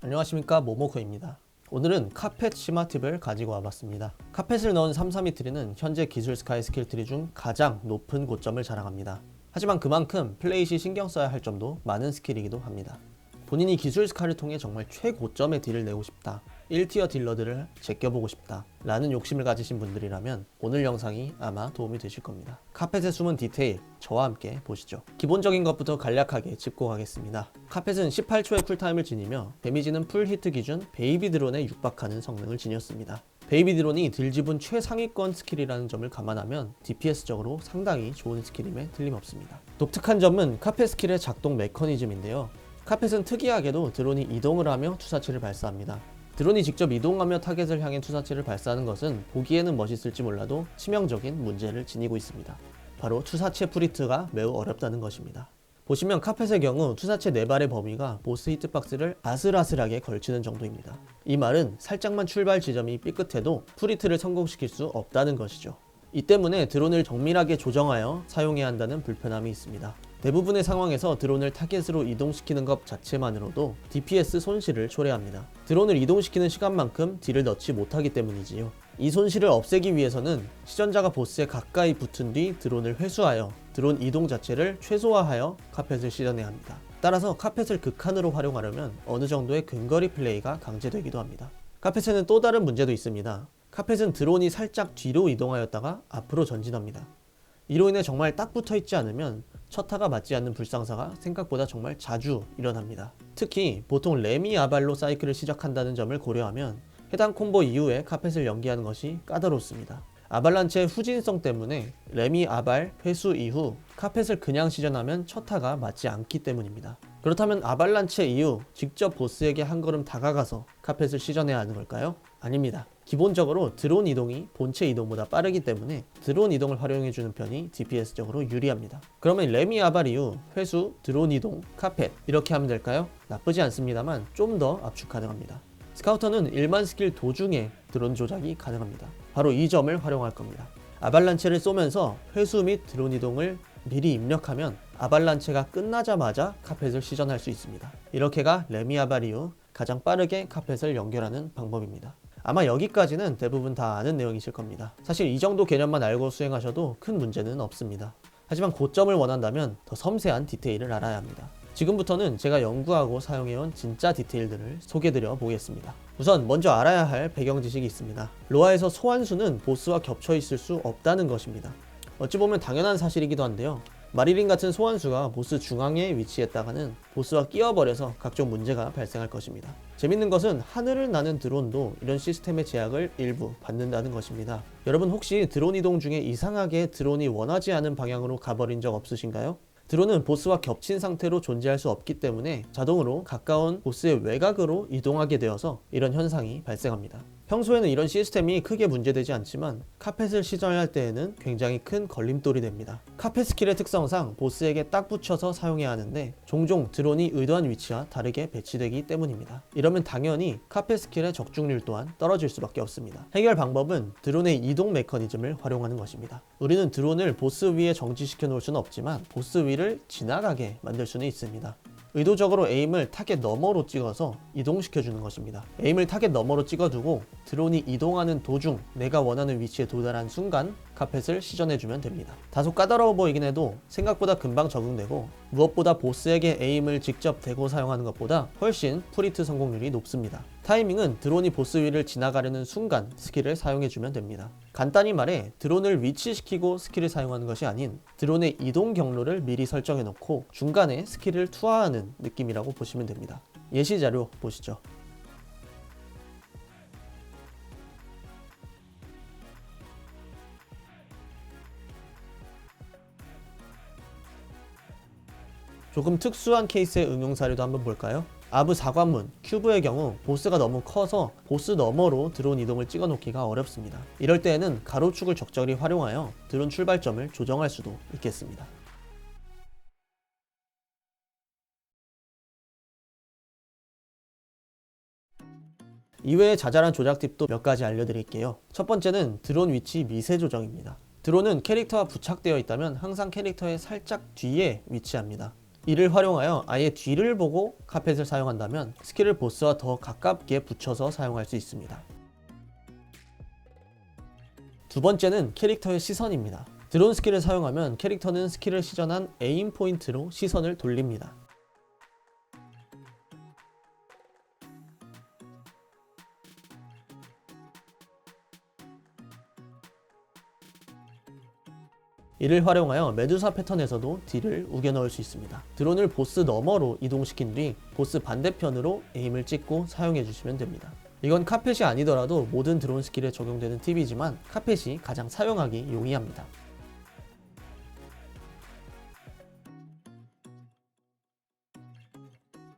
안녕하십니까, 모모코입니다. 오늘은 카펫 심화 팁을 가지고 와봤습니다. 카펫을 넣은 332 트리는 현재 기술 스카이 스킬 트리 중 가장 높은 고점을 자랑합니다. 하지만 그만큼 플레이 시 신경 써야 할 점도 많은 스킬이기도 합니다. 본인이 기술 스카를 통해 정말 최고점의 딜을 내고 싶다, 1티어 딜러들을 제껴보고 싶다 라는 욕심을 가지신 분들이라면 오늘 영상이 아마 도움이 되실 겁니다. 카펫의 숨은 디테일, 저와 함께 보시죠. 기본적인 것부터 간략하게 짚고 가겠습니다. 카펫은 18초의 쿨타임을 지니며 데미지는 풀 히트 기준 베이비 드론에 육박하는 성능을 지녔습니다. 베이비 드론이 딜 지분 최상위권 스킬이라는 점을 감안하면 DPS적으로 상당히 좋은 스킬임에 틀림없습니다. 독특한 점은 카펫 스킬의 작동 메커니즘인데요. 카펫은 특이하게도 드론이 이동을 하며 투사체를 발사합니다. 드론이 직접 이동하며 타겟을 향해 투사체를 발사하는 것은 보기에는 멋있을지 몰라도 치명적인 문제를 지니고 있습니다. 바로 투사체 프리트가 매우 어렵다는 것입니다. 보시면 카펫의 경우 투사체 4발의 범위가 보스 히트박스를 아슬아슬하게 걸치는 정도입니다. 이 말은 살짝만 출발 지점이 삐끗해도 프리트를 성공시킬 수 없다는 것이죠. 이 때문에 드론을 정밀하게 조정하여 사용해야 한다는 불편함이 있습니다. 대부분의 상황에서 드론을 타겟으로 이동시키는 것 자체만으로도 DPS 손실을 초래합니다. 드론을 이동시키는 시간만큼 딜을 넣지 못하기 때문이지요. 이 손실을 없애기 위해서는 시전자가 보스에 가까이 붙은 뒤 드론을 회수하여 드론 이동 자체를 최소화하여 카펫을 시전해야 합니다. 따라서 카펫을 극한으로 활용하려면 어느 정도의 근거리 플레이가 강제되기도 합니다. 카펫에는 또 다른 문제도 있습니다. 카펫은 드론이 살짝 뒤로 이동하였다가 앞으로 전진합니다. 이로 인해 정말 딱 붙어 있지 않으면 첫 타가 맞지 않는 불상사가 생각보다 정말 자주 일어납니다. 특히 보통 레미 아발로 사이클을 시작한다는 점을 고려하면 해당 콤보 이후에 카펫을 연기하는 것이 까다롭습니다. 아발란체의 후진성 때문에 레미 아발 회수 이후 카펫을 그냥 시전하면 첫 타가 맞지 않기 때문입니다. 그렇다면 아발란체 이후 직접 보스에게 한 걸음 다가가서 카펫을 시전해야 하는 걸까요? 아닙니다. 기본적으로 드론 이동이 본체 이동보다 빠르기 때문에 드론 이동을 활용해주는 편이 DPS적으로 유리합니다. 그러면 레미 아발 이후 회수, 드론 이동, 카펫 이렇게 하면 될까요? 나쁘지 않습니다만 좀 더 압축 가능합니다. 스카우터는 일반 스킬 도중에 드론 조작이 가능합니다. 바로 이 점을 활용할 겁니다. 아발란체를 쏘면서 회수 및 드론 이동을 미리 입력하면 아발란체가 끝나자마자 카펫을 시전할 수 있습니다. 이렇게가 레미 아발 이후 가장 빠르게 카펫을 연결하는 방법입니다. 아마 여기까지는 대부분 다 아는 내용이실 겁니다. 사실 이 정도 개념만 알고 수행하셔도 큰 문제는 없습니다. 하지만 고점을 원한다면 더 섬세한 디테일을 알아야 합니다. 지금부터는 제가 연구하고 사용해온 진짜 디테일들을 소개드려 보겠습니다. 우선 먼저 알아야 할 배경 지식이 있습니다. 로아에서 소환수는 보스와 겹쳐 있을 수 없다는 것입니다. 어찌 보면 당연한 사실이기도 한데요. 마리린 같은 소환수가 보스 중앙에 위치했다가는 보스와 끼어버려서 각종 문제가 발생할 것입니다. 재밌는 것은 하늘을 나는 드론도 이런 시스템의 제약을 일부 받는다는 것입니다. 여러분 혹시 드론 이동 중에 이상하게 드론이 원하지 않은 방향으로 가버린 적 없으신가요? 드론은 보스와 겹친 상태로 존재할 수 없기 때문에 자동으로 가까운 보스의 외곽으로 이동하게 되어서 이런 현상이 발생합니다. 평소에는 이런 시스템이 크게 문제되지 않지만 카펫을 시전할 때에는 굉장히 큰 걸림돌이 됩니다. 카펫 스킬의 특성상 보스에게 딱 붙여서 사용해야 하는데 종종 드론이 의도한 위치와 다르게 배치되기 때문입니다. 이러면 당연히 카펫 스킬의 적중률 또한 떨어질 수밖에 없습니다. 해결 방법은 드론의 이동 메커니즘을 활용하는 것입니다. 우리는 드론을 보스 위에 정지시켜 놓을 수는 없지만 보스 위를 지나가게 만들 수는 있습니다. 의도적으로 에임을 타겟 너머로 찍어서 이동시켜주는 것입니다. 에임을 타겟 너머로 찍어두고 드론이 이동하는 도중 내가 원하는 위치에 도달한 순간 카펫을 시전해주면 됩니다. 다소 까다로워 보이긴 해도 생각보다 금방 적응되고 무엇보다 보스에게 에임을 직접 대고 사용하는 것보다 훨씬 프리트 성공률이 높습니다. 타이밍은 드론이 보스 위를 지나가려는 순간 스킬을 사용해주면 됩니다. 간단히 말해 드론을 위치시키고 스킬을 사용하는 것이 아닌 드론의 이동 경로를 미리 설정해놓고 중간에 스킬을 투하하는 느낌이라고 보시면 됩니다. 예시 자료 보시죠. 조금 특수한 케이스의 응용 사례도 한번 볼까요? 아브 사관문, 큐브의 경우 보스가 너무 커서 보스 너머로 드론 이동을 찍어 놓기가 어렵습니다. 이럴 때에는 가로축을 적절히 활용하여 드론 출발점을 조정할 수도 있겠습니다. 이외에 자잘한 조작 팁도 몇 가지 알려드릴게요. 첫 번째는 드론 위치 미세 조정입니다. 드론은 캐릭터와 부착되어 있다면 항상 캐릭터의 살짝 뒤에 위치합니다. 이를 활용하여 아예 뒤를 보고 카펫을 사용한다면 스킬을 보스와 더 가깝게 붙여서 사용할 수 있습니다. 두 번째는 캐릭터의 시선입니다. 드론 스킬을 사용하면 캐릭터는 스킬을 시전한 에임 포인트로 시선을 돌립니다. 이를 활용하여 메두사 패턴에서도 딜을 우겨 넣을 수 있습니다. 드론을 보스 너머로 이동시킨 뒤 보스 반대편으로 에임을 찍고 사용해 주시면 됩니다. 이건 카펫이 아니더라도 모든 드론 스킬에 적용되는 팁이지만 카펫이 가장 사용하기 용이합니다.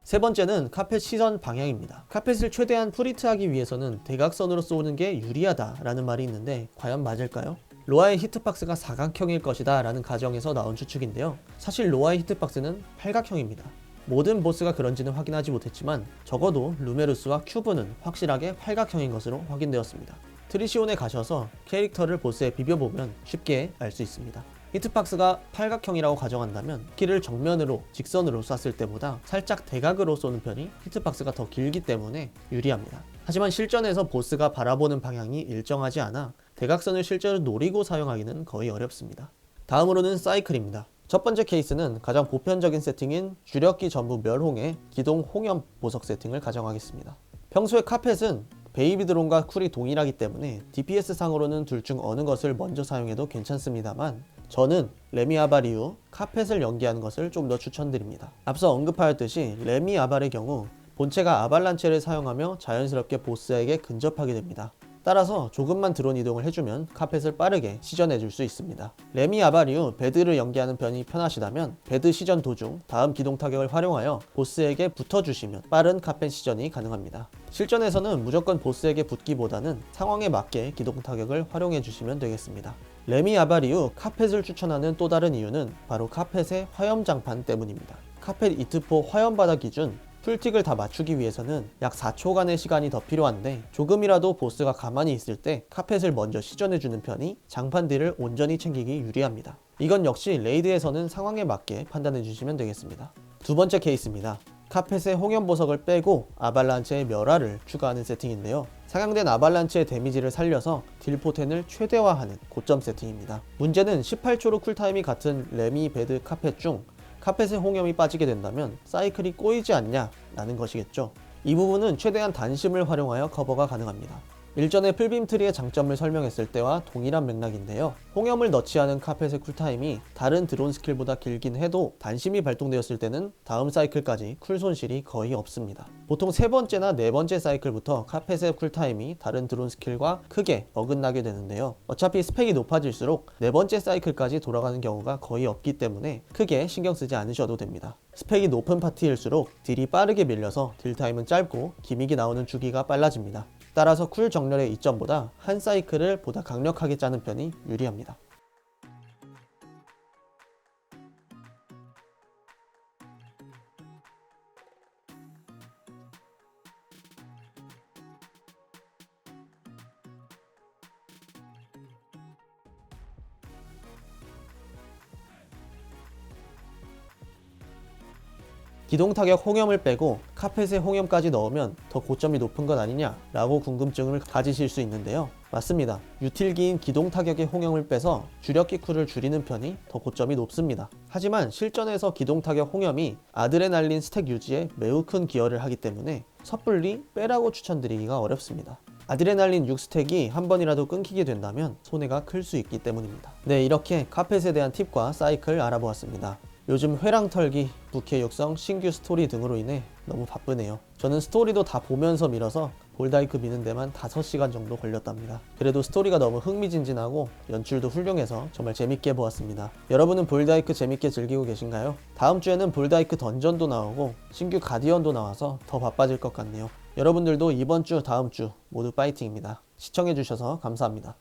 세 번째는 카펫 시선 방향입니다. 카펫을 최대한 프리트하기 위해서는 대각선으로 쏘는 게 유리하다라는 말이 있는데 과연 맞을까요? 로아의 히트박스가 사각형일 것이다 라는 가정에서 나온 추측인데요. 사실 로아의 히트박스는 팔각형입니다. 모든 보스가 그런지는 확인하지 못했지만 적어도 루메루스와 큐브는 확실하게 팔각형인 것으로 확인되었습니다. 트리시온에 가셔서 캐릭터를 보스에 비벼보면 쉽게 알 수 있습니다. 히트박스가 팔각형이라고 가정한다면 키를 정면으로 직선으로 쐈을 때보다 살짝 대각으로 쏘는 편이 히트박스가 더 길기 때문에 유리합니다. 하지만 실전에서 보스가 바라보는 방향이 일정하지 않아 대각선을 실제로 노리고 사용하기는 거의 어렵습니다. 다음으로는 사이클입니다. 첫 번째 케이스는 가장 보편적인 세팅인 주력기 전부 멸홍의 기동 홍염 보석 세팅을 가정하겠습니다. 평소에 카펫은 베이비 드론과 쿨이 동일하기 때문에 DPS 상으로는 둘 중 어느 것을 먼저 사용해도 괜찮습니다만 저는 레미 아발 이후 카펫을 연기하는 것을 좀 더 추천드립니다. 앞서 언급하였듯이 레미 아발의 경우 본체가 아발란체를 사용하며 자연스럽게 보스에게 근접하게 됩니다. 따라서 조금만 드론 이동을 해주면 카펫을 빠르게 시전해 줄 수 있습니다. 레미 아발 이후 배드를 연기하는 편이 편하시다면 배드 시전 도중 다음 기동 타격을 활용하여 보스에게 붙어주시면 빠른 카펫 시전이 가능합니다. 실전에서는 무조건 보스에게 붙기보다는 상황에 맞게 기동 타격을 활용해 주시면 되겠습니다. 레미 아발 이후 카펫을 추천하는 또 다른 이유는 바로 카펫의 화염장판 때문입니다. 카펫 이트포 화염바다 기준 풀틱을 다 맞추기 위해서는 약 4초간의 시간이 더 필요한데 조금이라도 보스가 가만히 있을 때 카펫을 먼저 시전해주는 편이 장판 딜을 온전히 챙기기 유리합니다. 이건 역시 레이드에서는 상황에 맞게 판단해주시면 되겠습니다. 두 번째 케이스입니다. 카펫의 홍염보석을 빼고 아발란체의 멸화를 추가하는 세팅인데요. 상향된 아발란체의 데미지를 살려서 딜포텐을 최대화하는 고점 세팅입니다. 문제는 18초로 쿨타임이 같은 레미, 배드, 카펫 중 카펫에 홍염이 빠지게 된다면 사이클이 꼬이지 않냐 라는 것이겠죠. 이 부분은 최대한 단심을 활용하여 커버가 가능합니다. 일전에 풀빔 트리의 장점을 설명했을 때와 동일한 맥락인데요. 홍염을 넣지 않은 카펫의 쿨타임이 다른 드론 스킬보다 길긴 해도 단심이 발동되었을 때는 다음 사이클까지 쿨 손실이 거의 없습니다. 보통 세 번째나 네 번째 사이클부터 카펫의 쿨타임이 다른 드론 스킬과 크게 어긋나게 되는데요. 어차피 스펙이 높아질수록 네 번째 사이클까지 돌아가는 경우가 거의 없기 때문에 크게 신경 쓰지 않으셔도 됩니다. 스펙이 높은 파티일수록 딜이 빠르게 밀려서 딜 타임은 짧고 기믹이 나오는 주기가 빨라집니다. 따라서 쿨 정렬의 이점보다 한 사이클을 보다 강력하게 짜는 편이 유리합니다. 기동 타격 홍염을 빼고 카펫에 홍염까지 넣으면 더 고점이 높은 것 아니냐 라고 궁금증을 가지실 수 있는데요. 맞습니다. 유틸기인 기동 타격의 홍염을 빼서 주력기 쿨을 줄이는 편이 더 고점이 높습니다. 하지만 실전에서 기동 타격 홍염이 아드레날린 스택 유지에 매우 큰 기여를 하기 때문에 섣불리 빼라고 추천드리기가 어렵습니다. 아드레날린 6스택이 한 번이라도 끊기게 된다면 손해가 클 수 있기 때문입니다. 네, 이렇게 카펫에 대한 팁과 사이클 알아보았습니다. 요즘 회랑 털기, 부캐 육성, 신규 스토리 등으로 인해 너무 바쁘네요. 저는 스토리도 다 보면서 밀어서 볼다이크 미는 데만 5시간 정도 걸렸답니다. 그래도 스토리가 너무 흥미진진하고 연출도 훌륭해서 정말 재밌게 보았습니다. 여러분은 볼다이크 재밌게 즐기고 계신가요? 다음 주에는 볼다이크 던전도 나오고 신규 가디언도 나와서 더 바빠질 것 같네요. 여러분들도 이번 주, 다음 주 모두 파이팅입니다. 시청해주셔서 감사합니다.